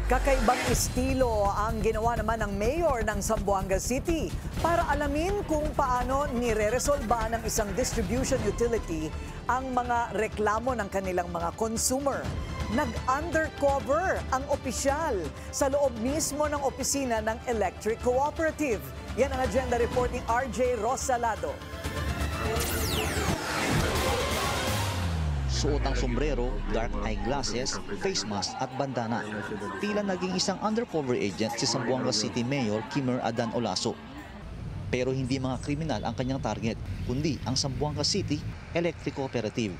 Kakaibang estilo ang ginawa naman ng mayor ng Zamboanga City para alamin kung paano nire-resolba ng isang distribution utility ang mga reklamo ng kanilang mga consumer. Nag-undercover ang opisyal sa loob mismo ng opisina ng Electric Cooperative. Yan ang agenda report ni RJ Rosalado. Suot ang sombrero, dark eyeglasses, face mask at bandana. Tila naging isang undercover agent si Zamboanga City Mayor Kimmer Adan Olaso. Pero hindi mga kriminal ang kanyang target, kundi ang Zamboanga City Electric Cooperative.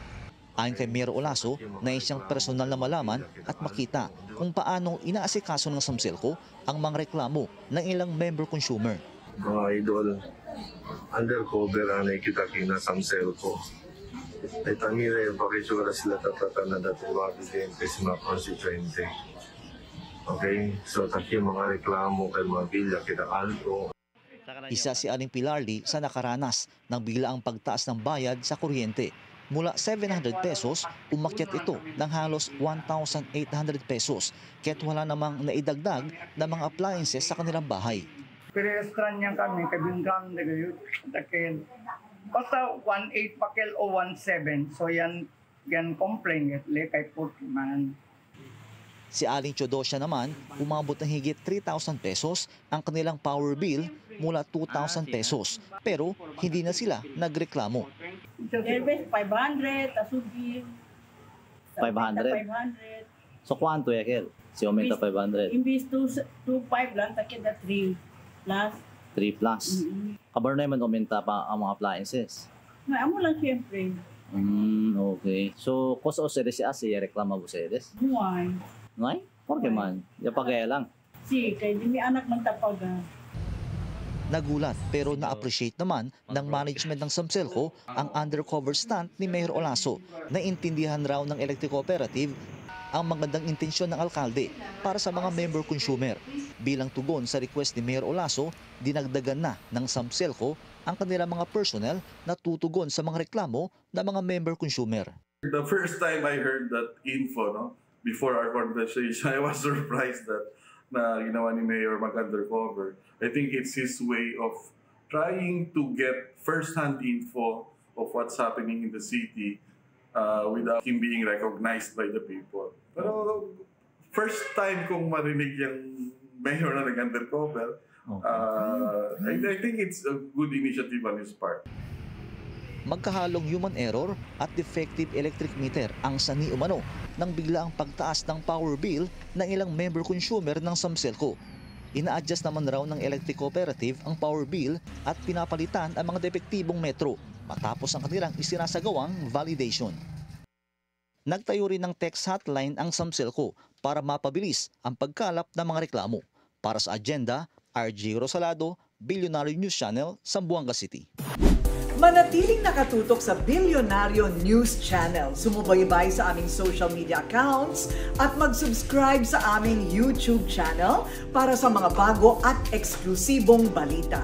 Ayon kay Mayor Olaso, nais siyang personal na malaman at makita kung paano inaasikaso ng Samselco ang mga reklamo ng ilang member consumer. Mga idol, undercover ang nakikita kina Samselco. Ay tamira yung pakisura sila tatata na dati mga bidente sa mga constituente. Okay? So, taki mga reklamo kay mga bilya, kita alto. Isa si Aling Pilarli sa nakaranas ng biglaang pagtaas ng bayad sa kuryente. Mula 700 pesos, umakyat ito ng halos 1,800 pesos, kaya't wala namang naidagdag na mga appliances sa kanilang bahay. Pinestran niya kami, kabindang na gayon. Basta 1.8 pakel o 1.7. So yan complain kay Putman. Si Aling Chodosya naman, umabot ng higit 3,000 pesos ang kanilang power bill mula 2,000 pesos. Pero hindi na sila nagreklamo. Elves 500, asubi 500. So kwanto yakel? Si aumenta 500. Imbis 2.5 lang, takit na 3 plus. 3 plus. Kabar naman aumenta pa ang mga appliances. Amo lang siyempre. Okay. So, kosa o sedes si reklama mo sedes? Why? Ngay? Porque man. Yapagaya lang. Si, kay di may anak man tapaga. Nagulat pero na-appreciate naman ng management ng Samselco ang undercover stunt ni Mayor Olaso. Naintindihan raw ng Electric Cooperative ang magandang intensyon ng alkalde para sa mga member consumer. Bilang tugon sa request ni Mayor Olaso, dinagdagan na ng Samselco ang kanilang mga personnel na tutugon sa mga reklamo ng mga member consumer. The first time I heard that info, before our conversation, I was surprised that na ginawa ni Mayor mag-undercover. I think it's his way of trying to get first-hand info of what's happening in the city without him being recognized by the people. Pero first time kong marinig yung mayor na nag-undercover, I think it's a good initiative on his part. Magkahalong human error at defective electric meter ang sani umano ng biglaang pagtaas ng power bill ng ilang member consumer ng Samselco. Ina-adjust naman raw ng Electric Cooperative ang power bill at pinapalitan ang mga depektibong metro matapos ang kanilang isinasagawang validation. Nagtayo rin ng text hotline ang Samselco para mapabilis ang pagkalap ng mga reklamo. Para sa agenda, RJ Rosalado, Billionaire News Channel, Zamboanga City. Manatiling nakatutok sa Billionaire News Channel. Sumubaybay sa aming social media accounts at mag-subscribe sa aming YouTube channel para sa mga bago at eksklusibong balita.